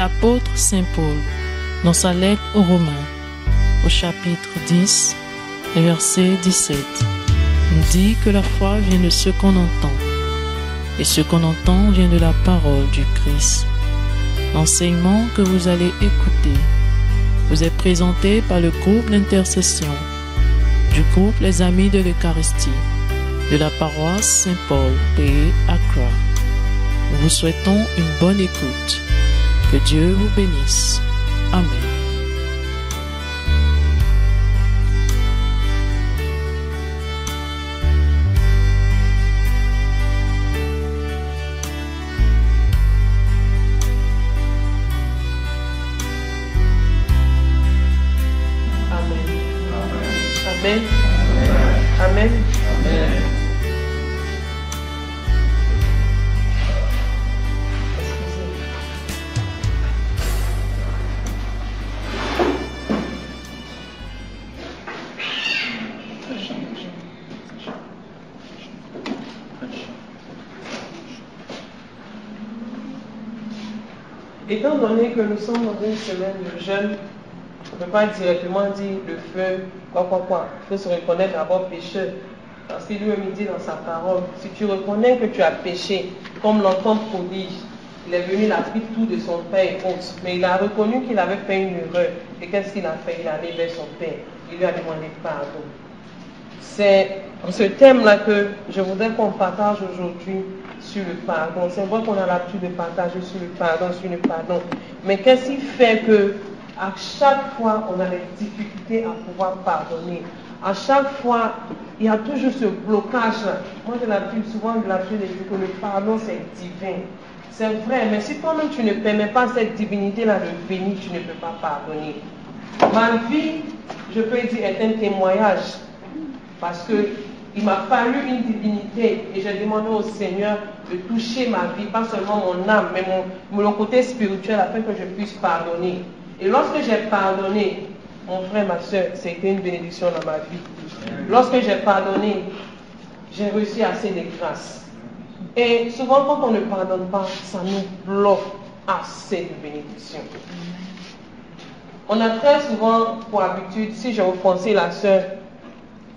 L'apôtre Saint Paul, dans sa lettre aux Romains, au chapitre 10, verset 17, nous dit que la foi vient de ce qu'on entend, et ce qu'on entend vient de la parole du Christ. L'enseignement que vous allez écouter vous est présenté par le groupe d'intercession du groupe Les Amis de l'Eucharistie de la paroisse Saint-Paul, Pays Accra. Nous vous souhaitons une bonne écoute. Que Dieu vous bénisse. Amen. Amen. Amen. Amen. Étant donné que nous sommes dans une semaine de jeûne, on ne peut pas directement dire le feu, quoi. Il faut se reconnaître d'abord pécheur. Parce qu'il lui-même dit dans sa parole, si tu reconnais que tu as péché, comme l'enfant prodige, il est venu, il a pris tout de son père et autres, mais il a reconnu qu'il avait fait une erreur. Et qu'est-ce qu'il a fait? Il est allé vers son père. Il lui a demandé pardon. C'est ce thème-là que je voudrais qu'on partage aujourd'hui sur le pardon. C'est vrai qu'on a l'habitude de partager sur le pardon. Mais qu'est-ce qui fait que à chaque fois, on a des difficultés à pouvoir pardonner. À chaque fois, il y a toujours ce blocage-là. Moi, j'ai souvent l'habitude de dire que le pardon, c'est divin. C'est vrai, mais si toi-même, tu ne permets pas cette divinité-là de bénir, tu ne peux pas pardonner. Ma vie, je peux dire, est un témoignage. Parce qu'il m'a fallu une divinité et j'ai demandé au Seigneur de toucher ma vie, pas seulement mon âme, mais mon côté spirituel, afin que je puisse pardonner. Et lorsque j'ai pardonné, mon frère, ma soeur, c'était une bénédiction dans ma vie. Lorsque j'ai pardonné, j'ai reçu assez de grâce. Et souvent, quand on ne pardonne pas, ça nous bloque assez de bénédictions. On a très souvent pour habitude, si j'ai offensé la soeur,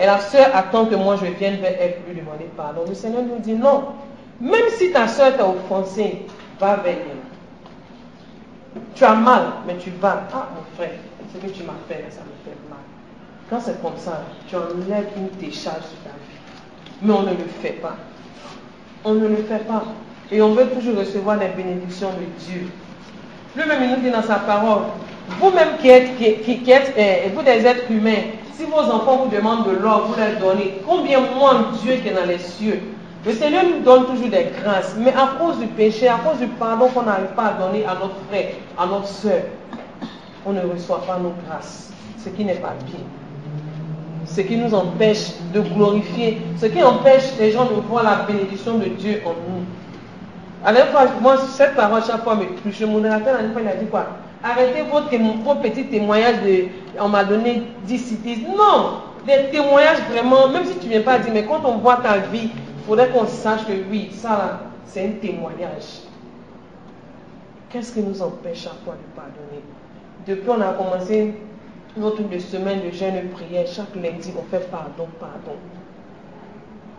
et la soeur attend que moi je vienne vers elle pour lui demander pardon. Le Seigneur nous dit non. Même si ta soeur t'a offensé, va vers elle. Tu as mal, mais tu vas. Ah, mon frère, ce que tu m'as fait, ça me fait mal. Quand c'est comme ça, tu enlèves une décharge sur ta vie. Mais on ne le fait pas. On ne le fait pas. Et on veut toujours recevoir les bénédictions de Dieu. Lui-même, il nous dit dans sa parole, vous-même qui êtes vous des êtres humains, si vos enfants vous demandent de l'or, vous leur donnez. Combien moins Dieu qui est dans les cieux? Le Seigneur nous donne toujours des grâces, mais à cause du péché, à cause du pardon qu'on n'arrive pas à donner à notre frère, à notre soeur, on ne reçoit pas nos grâces, ce qui n'est pas bien. Ce qui nous empêche de glorifier, ce qui empêche les gens de voir la bénédiction de Dieu en nous. À la fois, moi, cette parole, chaque fois me touche. Le modérateur, à la fois, il a dit quoi? Arrêtez vos petits témoignages de on m'a donné 10 cités. Non, des témoignages vraiment, même si tu ne viens pas dire, mais quand on voit ta vie, il faudrait qu'on sache que oui, ça là, c'est un témoignage. Qu'est-ce qui nous empêche à fois de pardonner? Depuis on a commencé notre semaine de jeûne et prière, chaque lundi on fait pardon.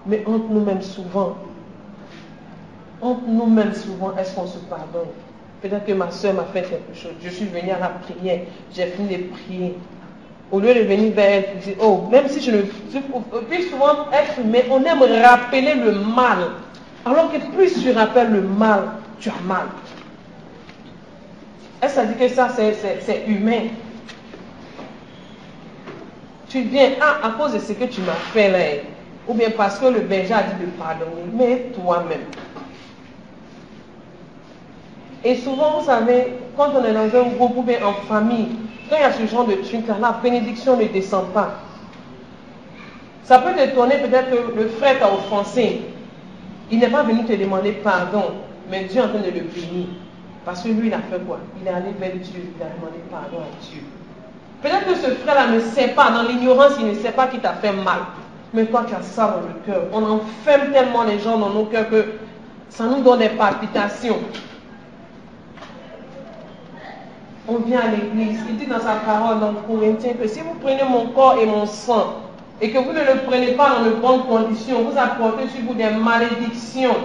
Mais entre nous-mêmes souvent, est-ce qu'on se pardonne? Peut-être que ma soeur m'a fait quelque chose. Je suis venue à la prière, j'ai fini de prier. Au lieu de venir vers elle, je dis, oh, même si je ne puis souvent être humain, on aime rappeler le mal. Alors que plus tu rappelles le mal, tu as mal. Est-ce que ça dit que ça c'est humain? Tu viens, à cause de ce que tu m'as fait là, ou bien parce que le berger a dit de pardonner, mais toi-même. Et souvent, vous savez, quand on est dans un groupe ou bien en famille, quand il y a ce genre de truc-là, la bénédiction ne descend pas. Ça peut t'étonner peut-être que le frère t'a offensé. Il n'est pas venu te demander pardon, mais Dieu est en train de le bénir. Parce que lui, il a fait quoi? Il est allé vers Dieu, il a demandé pardon à Dieu. Peut-être que ce frère-là ne sait pas, dans l'ignorance, il ne sait pas qu'il t'a fait mal. Mais toi, tu as ça dans le cœur. On enferme tellement les gens dans nos cœurs que ça nous donne des palpitations. On vient à l'église. Il dit dans sa parole, dans Corinthiens, que si vous prenez mon corps et mon sang, et que vous ne le prenez pas dans de bonnes conditions, vous apportez sur vous des malédictions.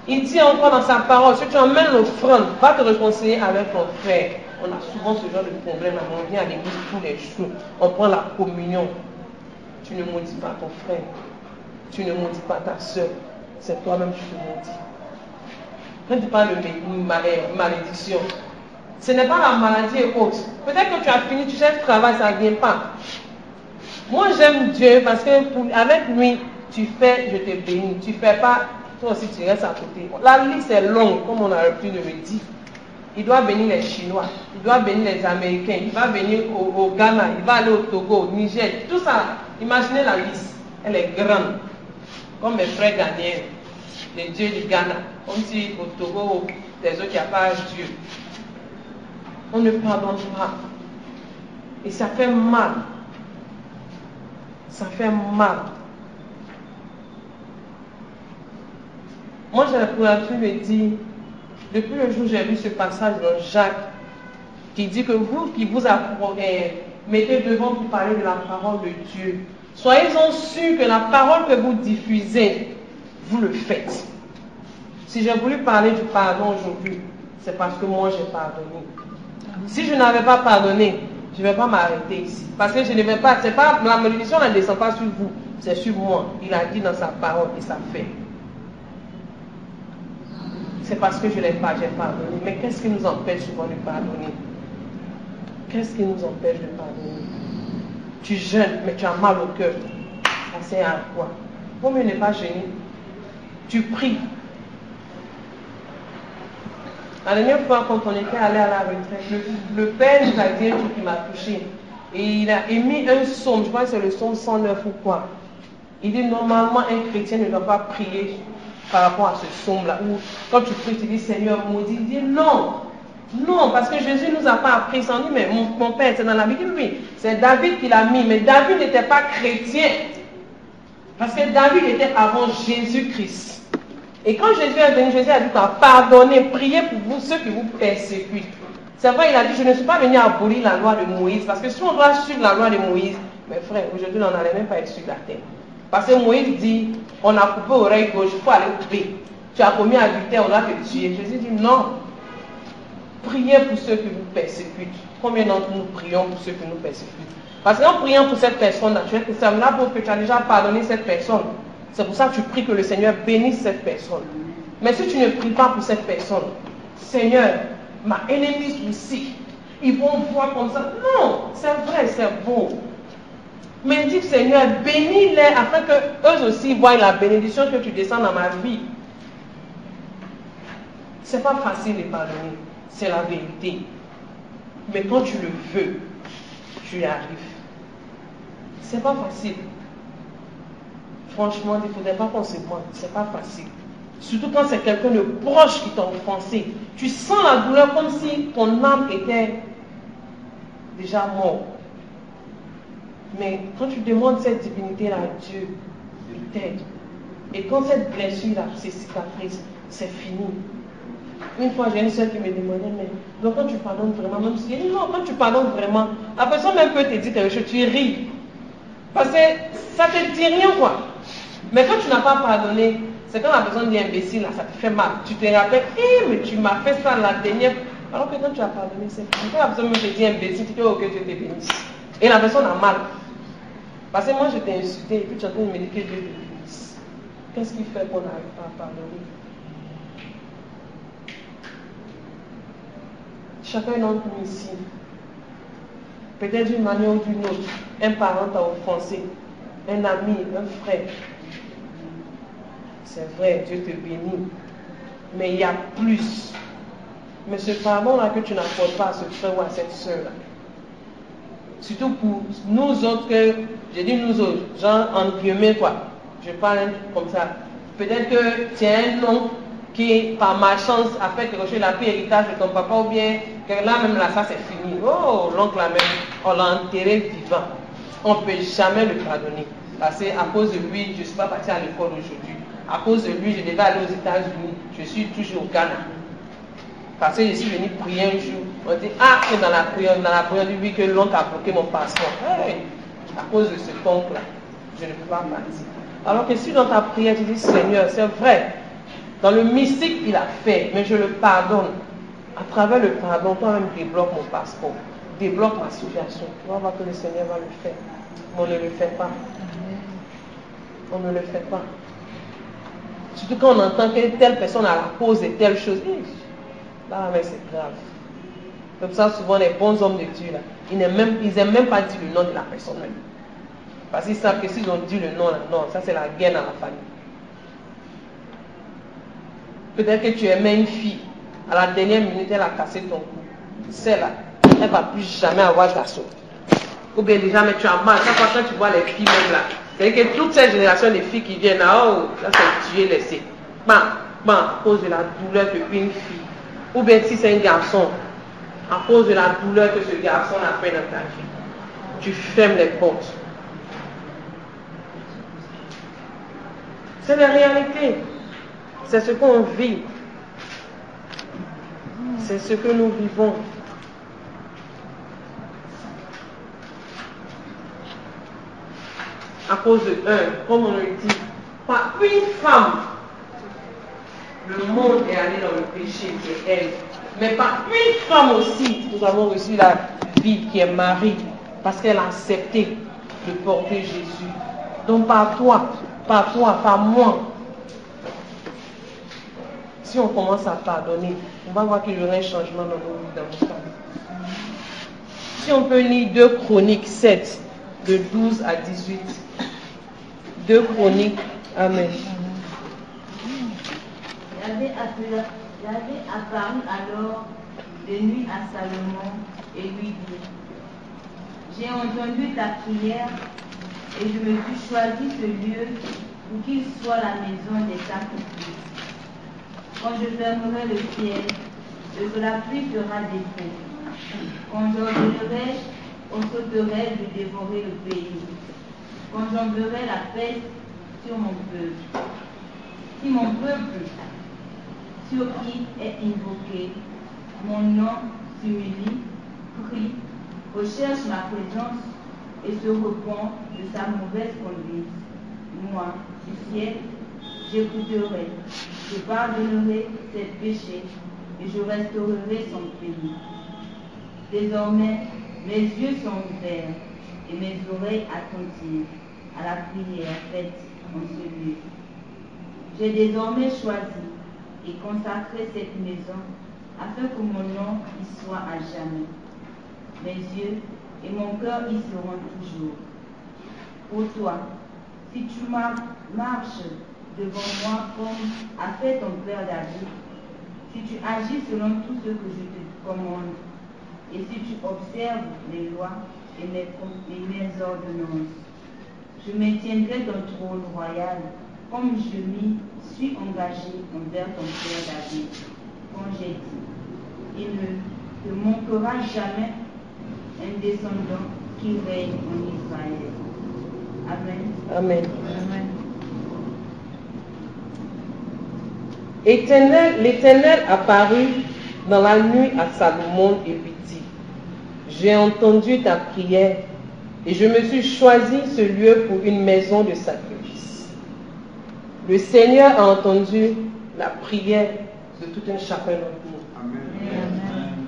Il dit encore dans sa parole, si tu emmènes l'offrande, va te réconcilier avec ton frère. On a souvent ce genre de problème, on vient à l'église tous les jours, on prend la communion. Tu ne maudis pas ton frère, tu ne maudis pas ta soeur, c'est toi-même qui te maudis. Quand tu parles de malédiction, ce n'est pas la maladie et autres. Peut-être que tu as fini, tu cherches le travail, ça ne vient pas. Moi j'aime Dieu parce que avec lui, tu fais, je te bénis. Tu ne fais pas, toi aussi tu restes à côté. La liste est longue, comme on a pu le dire. Il doit bénir les Chinois, il doit bénir les Américains, il va venir au Ghana, il va aller au Togo, au Niger, tout ça. Imaginez la liste, elle est grande. Comme mes frères ghanéens, les dieux du Ghana, comme si au Togo, des autres, il n'y a pas Dieu. On ne pardonne pas. Et ça fait mal. Ça fait mal. Moi, j'ai l'habitude de dire, depuis le jour où j'ai lu ce passage dans Jacques, qui dit que vous qui vous mettez devant vous parler de la parole de Dieu, soyez-en sûrs que la parole que vous diffusez, vous le faites. Si j'ai voulu parler du pardon aujourd'hui, c'est parce que moi j'ai pardonné. Si je n'avais pas pardonné, je ne vais pas m'arrêter ici. Parce que je ne vais pas, c'est pas, la malédiction ne descend pas sur vous, c'est sur moi. Il a dit dans sa parole et ça fait. C'est parce que je n'ai pas, j'ai pardonné. Mais qu'est-ce qui nous empêche souvent de pardonner? Qu'est-ce qui nous empêche de pardonner? Tu jeûnes, mais tu as mal au cœur. Ça sert à quoi? Vaut mieux ne pas jeûner. Tu pries. La dernière fois, quand on était allé à la retraite, le père nous a dit un truc qui m'a touché. Et il a émis un psaume, je crois que c'est le psaume 109 ou quoi. Il dit normalement un chrétien ne doit pas prier par rapport à ce psaume-là. Où quand tu pries, tu dis Seigneur maudit. Il dit non. Non, parce que Jésus ne nous a pas appris ça. On dit mais mon père, c'est dans la Bible. Oui, c'est David qui l'a mis. Mais David n'était pas chrétien. Parce que David était avant Jésus-Christ. Et quand Jésus est venu, Jésus a dit pardonnez, priez pour vous ceux qui vous persécutent. C'est vrai, il a dit je ne suis pas venu abolir la loi de Moïse. Parce que si on doit suivre la loi de Moïse, mes frères, aujourd'hui on n'allait même pas être sur la terre. Parce que Moïse dit on a coupé l'oreille gauche, il faut aller couper. Tu as commis adultère, on doit te tuer. Jésus dit non. Priez pour ceux qui vous persécutent. Combien d'entre nous prions pour ceux qui nous persécutent? Parce qu'en priant pour cette personne, tu es que ça là pour que tu as déjà pardonné cette personne. C'est pour ça que tu pries que le Seigneur bénisse cette personne. Mais si tu ne pries pas pour cette personne, Seigneur, ma ennemie aussi, ils vont voir comme ça. Non, c'est vrai, c'est beau. Mais dis Seigneur, bénis-les afin que eux aussi voient la bénédiction que tu descends dans ma vie. C'est pas facile de pardonner, c'est la vérité. Mais quand tu le veux, tu y arrives. C'est pas facile. Franchement, il ne faudrait pas qu'on se mente, c'est pas facile. Surtout quand c'est quelqu'un de proche qui t'a offensé. Tu sens la douleur comme si ton âme était déjà morte. Mais quand tu demandes cette divinité-là à Dieu, il t'aide. Et quand cette blessure-là, c'est cicatrice, c'est fini. Une fois, j'ai une soeur qui me demandait, mais donc quand tu pardonnes vraiment, même si non, quand tu pardonnes vraiment, la personne même peut te dire quelque chose, tu ris. Parce que ça te dit rien, quoi. Mais quand tu n'as pas pardonné, c'est quand la personne dit imbécile, là, ça te fait mal. Tu te rappelles, mais tu m'as fait ça la dernière. Alors que quand tu as pardonné, c'est fini. Quand la personne te dit imbécile, tu dis, ok, Dieu te bénisse. Et la personne a mal. Parce que moi, je t'ai insulté et puis tu es en train de me dire que Dieu te bénisse. Qu'est-ce qui fait qu'on n'arrive pas à pardonner? Chacun d'entre nous ici, peut-être d'une manière ou d'une autre, un parent t'a offensé, un ami, un frère. C'est vrai, Dieu te bénit. Mais il y a plus. Mais ce pardon-là que tu n'apportes pas à ce frère ou à cette soeur-là, surtout pour nous autres, je dis nous autres, genre en guillemets quoi, je parle comme ça. Peut-être que tu as un oncle qui, par malchance, a fait quelque chose, il a pris l'héritage de ton papa ou bien que là même là, ça c'est fini. Oh, l'oncle là même, on l'a enterré vivant. On ne peut jamais le pardonner. Parce qu'à cause de lui, je ne suis pas parti à l'école aujourd'hui. À cause de lui, je devais aller aux États-Unis. Je suis toujours au Ghana. Parce que je suis venu prier un jour. On dit, ah, mais dans la prière, on dit oui que l'oncle a bloqué mon passeport. Hey, à cause de cet oncle-là, je ne peux pas partir. Alors que si dans ta prière, tu dis, Seigneur, c'est vrai, dans le mystique, il a fait, mais je le pardonne. À travers le pardon, toi-même débloque mon passeport, débloque ma situation. Tu vas voir que le Seigneur va le faire. Mais on ne le fait pas. On ne le fait pas. Surtout quand on entend que telle personne a la cause de telle chose. Là, mais c'est grave. Comme ça, souvent, les bons hommes de Dieu, là, ils n'aiment même pas dire le nom de la personne même. Parce qu'ils savent que s'ils ont dit le nom, là, non, ça c'est la guerre dans la famille. Peut-être que tu aimais une fille, à la dernière minute, elle a cassé ton cou. Celle-là, elle ne va plus jamais avoir garçon. Ou bien déjà, mais tu as mal. Chaque fois que tu vois les filles même là, c'est-à-dire que toute cette génération de filles qui viennent là, oh, là c'est Dieu laissé. À cause de la douleur qu'une fille. Ou bien si c'est un garçon, à cause de la douleur que ce garçon a fait dans ta vie, tu fermes les portes. C'est la réalité. C'est ce qu'on vit. C'est ce que nous vivons. À cause de comme on le dit, pas une femme, le monde est allé dans le péché, c'est elle. Mais pas une femme aussi, nous avons reçu la vie qui est Marie, parce qu'elle a accepté de porter Jésus. Donc par toi, par moi. Si on commence à pardonner, on va voir qu'il y aura un changement dans nos vies, dans nos familles. Si on peut lire 2 Chroniques 7, de 12 à 18. 2 Chroniques, amen. Il avait apparu alors de nuit à Salomon et lui dit, j'ai entendu ta prière et je me suis choisi ce lieu pour qu'il soit la maison des sacrifices. Quand je fermerai le ciel, et que la pluie fera défaut. Quand j'ordonnerai aux sauterelles de dévorer le pays. Quand j'enverrai la peste sur mon peuple. Si mon peuple, sur qui est invoqué, mon nom s'humilie, prie, recherche ma présence et se repent de sa mauvaise conduite, moi, du ciel, j'écouterai, je pardonnerai ses péchés et je restaurerai son pays. Désormais, mes yeux sont ouverts et mes oreilles attentives à la prière faite en ce lieu. J'ai désormais choisi et consacré cette maison afin que mon nom y soit à jamais. Mes yeux et mon cœur y seront toujours. Pour toi, si tu marches devant moi comme a fait ton père David, si tu agis selon tout ce que je te commande, et si tu observes mes lois et mes ordonnances, je me tiendrai ton trône royal comme je m'y suis engagé envers ton père David, quand j'ai dit, il ne te manquera jamais un descendant qui règne en Israël. Amen. Amen. Amen. L'Éternel apparut dans la nuit à Salomon et lui dit, j'ai entendu ta prière et je me suis choisi ce lieu pour une maison de sacrifice. Le Seigneur a entendu la prière de tout un chacun d'entre nous. Amen.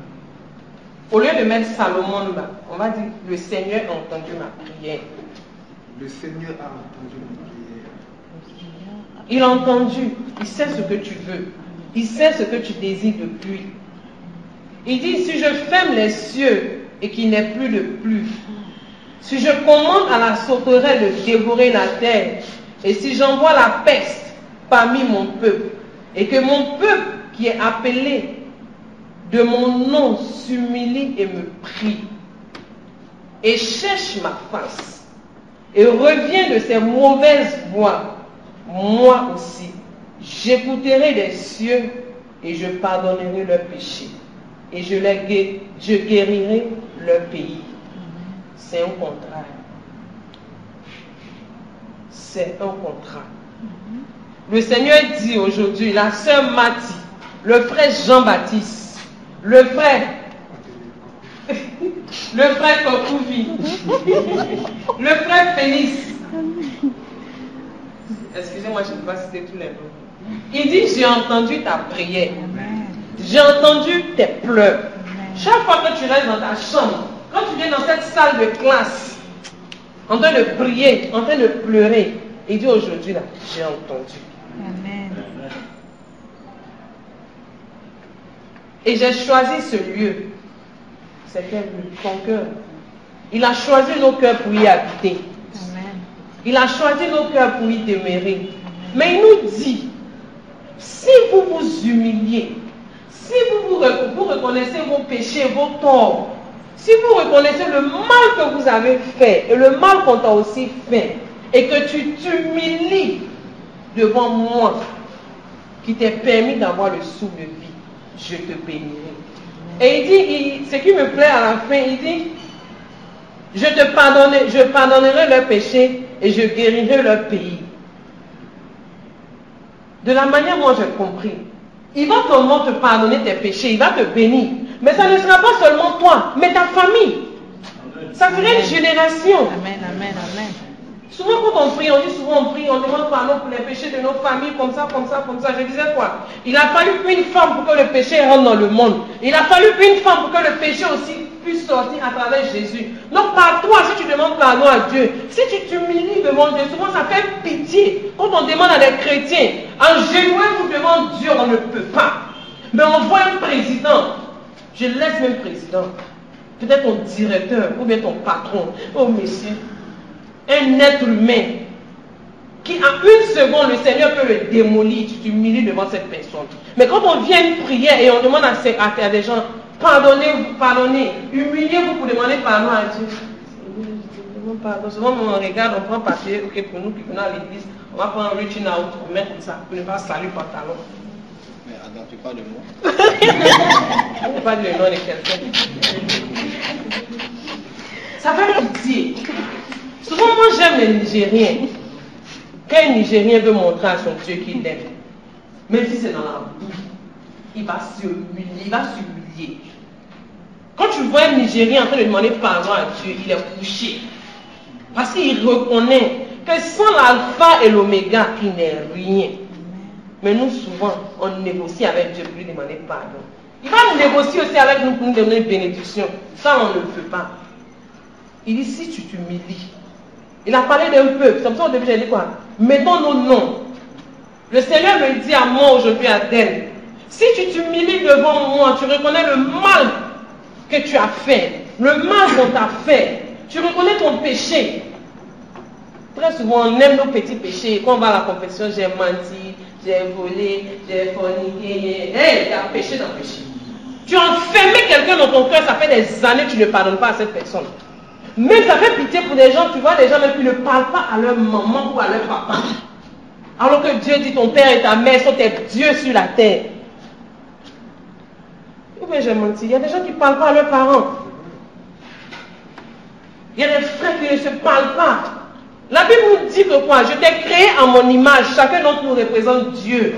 Au lieu de mettre Salomon là, on va dire le Seigneur a entendu ma prière. Le Seigneur a entendu ma prière. Il a entendu, il sait ce que tu veux, il sait ce que tu désires de lui. Il dit, si je ferme les cieux et qu'il n'y ait plus de pluie, si je commande à la sauterelle de dévorer la terre, et si j'envoie la peste parmi mon peuple, et que mon peuple qui est appelé de mon nom s'humilie et me prie, et cherche ma face, et revient de ses mauvaises voies, moi aussi, j'écouterai des cieux et je pardonnerai leurs péchés, et je guérirai leur pays. C'est un contrat. C'est un contrat. Le Seigneur dit aujourd'hui, la sœur Mathie, le frère Jean-Baptiste, Le frère Kokouvi, le frère Félix. Excusez-moi, je ne peux pas citer tous les noms. Il dit, j'ai entendu ta prière. J'ai entendu tes pleurs. Chaque fois que tu restes dans ta chambre, quand tu viens dans cette salle de classe, en train de prier, en train de pleurer, il dit aujourd'hui là, j'ai entendu. Amen. Et j'ai choisi ce lieu. C'est quel lieu? Ton cœur. Il a choisi nos cœurs pour y habiter. Amen. Il a choisi nos cœurs pour y demeurer. Mais il nous dit, si vous vous humiliez, si vous reconnaissez vos péchés, vos torts, si vous reconnaissez le mal que vous avez fait et le mal qu'on t'a aussi fait, et que tu t'humilies devant moi, qui t'ai permis d'avoir le souffle de vie, je te bénirai. Et il dit, ce qui me plaît à la fin, il dit, je pardonnerai leurs péchés et je guérirai leur pays. De la manière dont j'ai compris, il va seulement te pardonner tes péchés, il va te bénir. Mais ça ne sera pas seulement toi, mais ta famille. Ça sera une génération. Amen, amen, amen. Souvent quand on prie, on dit souvent on prie, on demande pardon pour les péchés de nos familles, comme ça, comme ça, comme ça. Je disais quoi? Il a fallu une femme pour que le péché rentre dans le monde. Il a fallu une femme pour que le péché aussi puisse sortir à travers Jésus. Donc par toi, si tu demandes pardon à Dieu, si tu t'humilies devant Dieu, souvent ça fait pitié. Quand on demande à des chrétiens, agenouillez-vous devant Dieu, on ne peut pas. Mais on voit un président, je laisse même président, peut-être ton directeur ou bien ton patron, oh monsieur, un être humain qui en une seconde, le Seigneur peut le démolir, tu t'humilies devant cette personne. Mais quand on vient une prière et on demande à des gens, pardonnez-vous, pardonnez, humiliez-vous pour demander pardon à Dieu. Pardon. Souvent on regarde, on prend papier, ok, pour nous qui venons à l'église, on va prendre un reaching out, on met comme ça, pour ne pas saluer pantalon. Mais Adam, tu parles de moi. On ne pas de le nom de quelqu'un. Ça fait pitié. Souvent, moi, j'aime les Nigériens. Quand un Nigérien veut montrer à son Dieu qu'il l'aime, même si c'est dans la boue, il va s'humilier. Quand tu vois un Nigérien en train de demander pardon à Dieu, il est couché. Parce qu'il reconnaît que sans l'alpha et l'oméga, il n'est rien. Mais nous, souvent, on négocie avec Dieu pour lui demander pardon. Il va négocier aussi avec nous pour nous donner une bénédiction. Ça, on ne le fait pas. Il dit, si tu t'humilies, il a parlé d'un peuple. Comme ça, au début, j'ai dit quoi? Mettons nos noms. Le Seigneur me dit à moi aujourd'hui, à Den, si tu t'humilies devant moi, tu reconnais le mal que tu as fait, le mal qu'on t'a fait, tu reconnais ton péché. Très souvent, on aime nos petits péchés. Quand on va à la confession, j'ai menti, j'ai volé, j'ai forniqué. Hey, tu as péché dans le péché. Tu as enfermé quelqu'un dans ton cœur, ça fait des années que tu ne pardonnes pas à cette personne. Même ça fait pitié pour des gens, tu vois, des gens même qui ne parlent pas à leur maman ou à leur papa. Alors que Dieu dit ton père et ta mère sont tes dieux sur la terre. Oui, j'ai menti. Il y a des gens qui ne parlent pas à leurs parents. Il y a des frères qui ne se parlent pas. La Bible nous dit que quoi? Je t'ai créé à mon image. Chacun d'entre nous représente Dieu.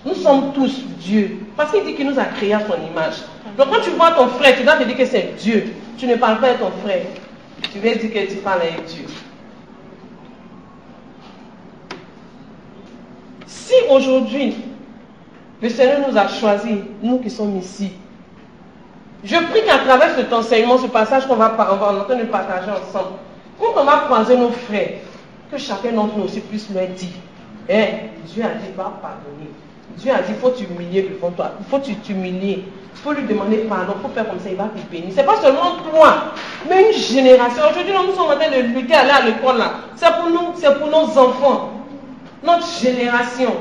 Nous sommes tous Dieu. Parce qu'il dit qu'il nous a créés à son image. Donc quand tu vois ton frère, tu dois te dire que c'est Dieu. Tu ne parles pas avec ton frère. Tu viens dire que tu parles avec Dieu. Si aujourd'hui, le Seigneur nous a choisis, nous qui sommes ici, je prie qu'à travers cet enseignement, ce passage qu'on va en train de partager ensemble, quand on va croiser nos frères, que chacun d'entre nous aussi puisse leur dire, Dieu a dit, va pardonner. Dieu a dit, il faut t'humilier devant toi. Il faut t'humilier. Il faut lui demander pardon. Il faut faire comme ça, il va te bénir. Ce n'est pas seulement toi, mais une génération. Aujourd'hui, nous sommes en train de lutter, aller à l'école là. C'est pour nous, c'est pour nos enfants. Notre génération.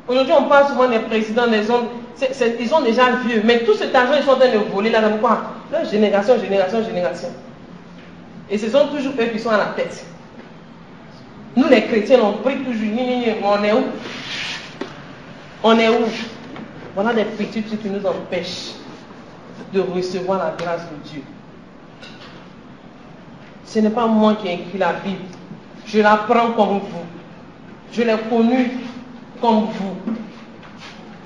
Aujourd'hui, on parle souvent des présidents, des hommes. Ils sont déjà vieux. Mais tout cet argent, ils sont en train de voler là. Donc quoi? Leur génération. Et ce sont toujours eux qui sont à la tête. Nous, les chrétiens, on prie toujours. On est où? On est où? Voilà des petits trucs qui nous empêchent de recevoir la grâce de Dieu. Ce n'est pas moi qui ai écrit la Bible. Je l'apprends comme vous. Je l'ai connue comme vous.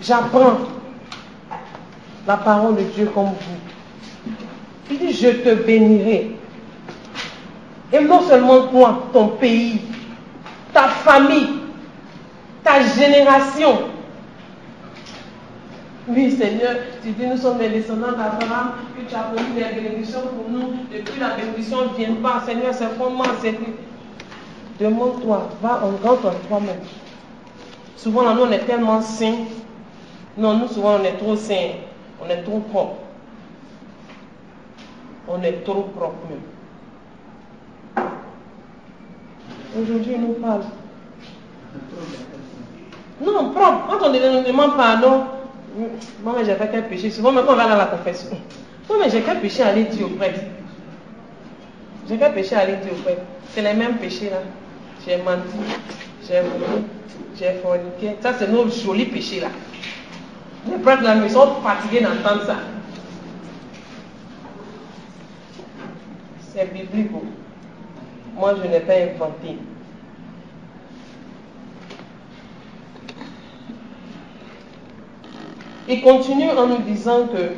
J'apprends. la parole de Dieu comme vous. Il dit, je te bénirai. Et non seulement toi, ton pays, ta famille, ta génération. Oui, Seigneur, tu dis, nous sommes les descendants d'Abraham, que tu as promis des bénédictions pour nous. Depuis la bénédiction ne vient pas. Seigneur, c'est comment c'est. Demande-toi, va en grand toi-même. Souvent, là, nous, on est tellement saints. Non, nous, souvent, on est trop saints. On est trop propre. On est trop propre même. Aujourd'hui, il nous parle. Non, propre. Quand on nous demande pardon, moi, j'ai fait quel péché. Souvent, même quand on va dans la confession. Non, mais j'ai quel péché à aller dire au prêtre. J'ai quel péché à aller dire au prêtre. C'est les mêmes péchés là. J'ai menti, j'ai volé, j'ai forniqué. Ça, c'est nos jolis péchés là. Les prêtres là, ils sont fatigués d'entendre ça. C'est biblique. Moi, je n'ai pas inventé. Il continue en nous disant que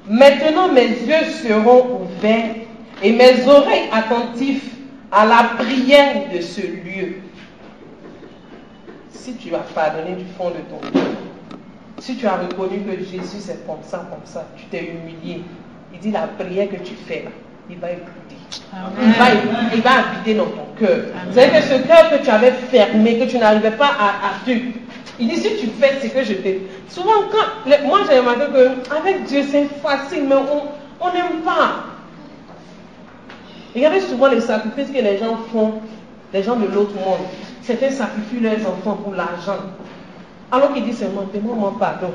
maintenant mes yeux seront ouverts et mes oreilles attentives à la prière de ce lieu. Si tu as pardonné du fond de ton cœur, si tu as reconnu que Jésus c'est comme ça, tu t'es humilié, il dit la prière que tu fais là, il va écouter. Il va habiter dans ton cœur. Vous savez que ce cœur que tu avais fermé, que tu n'arrivais pas à tuer, il dit si tu fais ce que je t'ai. Souvent, moi j'ai remarqué qu'avec Dieu c'est facile, mais on n'aime pas. Regardez souvent les sacrifices que les gens font, les gens de l'autre monde. Certains sacrifient leurs enfants pour l'argent. Alors qu'il dit seulement, demande-moi pardon.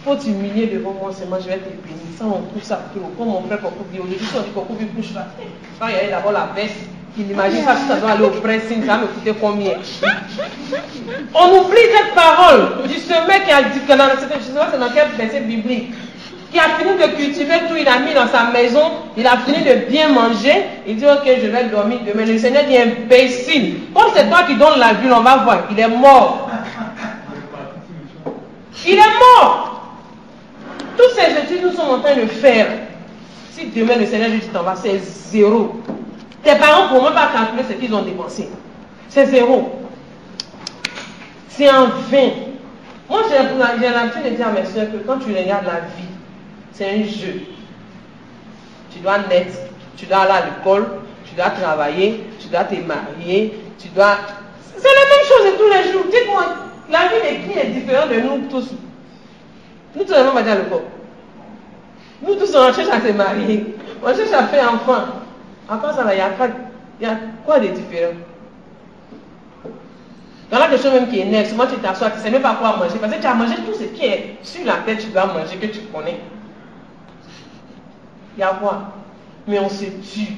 Faut t'humilier devant moi seulement, je vais te bénir. Ça, on trouve ça trop. Comme mon frère Coco dit, aujourd'hui, si on dit Coco bouche là, quand il y a d'abord la veste, il imagine ça, si ça doit aller au pressing, ça va me coûter combien? On oublie cette parole du semeur qui a dit que je ne sais pas c'est dans quel verset biblique, qui a fini de cultiver tout, il a mis dans sa maison, il a fini de bien manger, il dit ok, je vais dormir demain. Le Seigneur dit imbécile, comme c'est toi qui donnes la vie, on va voir, il est mort. Il est mort. Toutes ces études nous sommes en train de faire. Si demain le Seigneur lui dit t'en vas, c'est zéro. Tes parents ne pourront même pas calculer ce qu'ils ont dépensé. C'est zéro. C'est en vain. Moi, j'ai l'habitude de dire à mes soeurs que quand tu regardes la vie, c'est un jeu. Tu dois naître, tu dois aller à l'école, tu dois travailler, tu dois te marier, tu dois... C'est la même chose de tous les jours. Dites-moi, la vie de qui est différente de nous tous? Nous tous, on va dire à l'école. Nous tous, on cherche à se marier. On cherche à faire enfant. Après ça, il y a quoi de différent? Il y a quelque chose même qui est net. Souvent, tu t'assois, tu ne sais même pas quoi manger. Parce que tu as mangé tout ce qui est sur la tête, tu dois manger, que tu connais. Il y a quoi? Mais on se tue.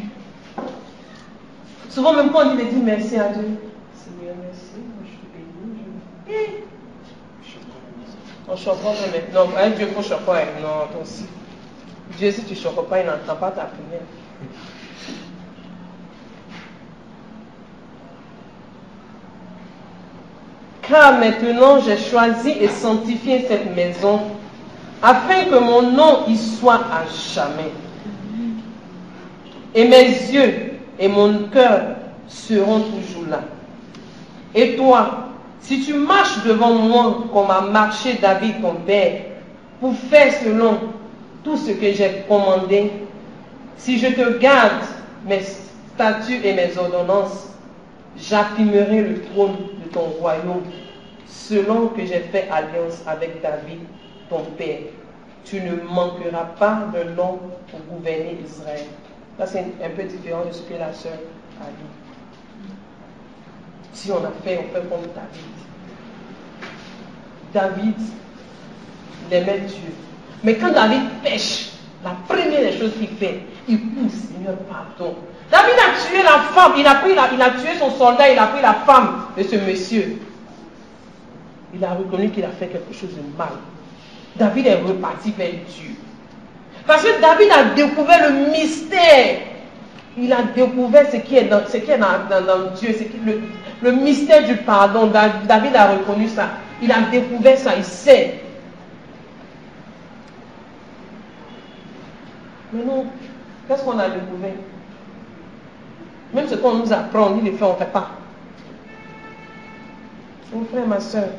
Souvent, même quand on dit merci à Dieu. Seigneur, merci, moi je suis béni. On ne choque pas maintenant. Avec Dieu, il faut choquer. Non, toi aussi. Dieu, si tu ne choques pas, il n'entend pas ta prière. Car maintenant j'ai choisi et sanctifié cette maison, afin que mon nom y soit à jamais. Et mes yeux et mon cœur seront toujours là. Et toi, si tu marches devant moi comme a marché David ton père, pour faire selon tout ce que j'ai commandé, si je te garde mes statuts et mes ordonnances, j'affirmerai le trône de ton royaume, selon que j'ai fait alliance avec David, ton père. Tu ne manqueras pas de nom pour gouverner Israël. Là, c'est un peu différent de ce que la sœur a dit. Si on fait comme David. David, il aimait Dieu. Mais quand David pêche, la première des choses qu'il fait, il pousse, Seigneur, pardon. David a tué la femme, il a tué son soldat, il a pris la femme de ce monsieur. Il a reconnu qu'il a fait quelque chose de mal. David est reparti vers Dieu. Parce que David a découvert le mystère. Il a découvert ce qui est dans Dieu, le mystère du pardon. David a reconnu ça. Il a découvert ça, il sait. Mais nous, qu'est-ce qu'on a découvert? Même ce qu'on nous apprend, on dit le fait, on ne fait pas. Mon frère, ma soeur,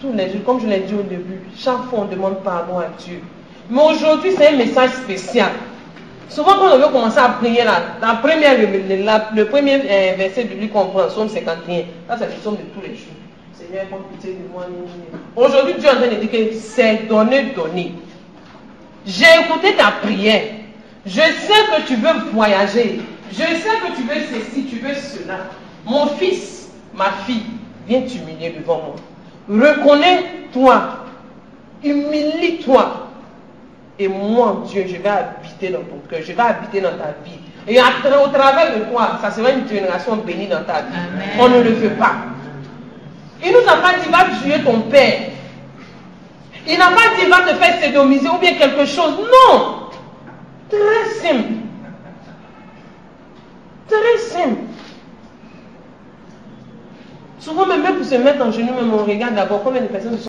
tous les jours, comme je l'ai dit au début, chaque fois on demande pardon à Dieu. Mais aujourd'hui, c'est un message spécial. Souvent, quand on veut commencer à prier, le premier verset de lui qu'on prend, Psaume 51, ça c'est le psaume de tous les jours. Seigneur, prends pitié de moi. Aujourd'hui, Dieu est en train de dire que c'est donné. J'ai écouté ta prière. Je sais que tu veux voyager. Je sais que tu veux ceci, tu veux cela. Mon fils, ma fille, viens t'humilier devant moi. Reconnais-toi. Humilie-toi. Et moi, Dieu, je vais habiter dans ton cœur. Je vais habiter dans ta vie. Et au travers de toi, ça sera une génération bénie dans ta vie. Amen. On ne le fait pas. Il nous a pas dit, va tuer ton père. Il n'a pas dit, va te faire sédomiser ou bien quelque chose. Non. Très simple. Très simple. Souvent, même pour se mettre en genoux, même on regarde d'abord combien de personnes sont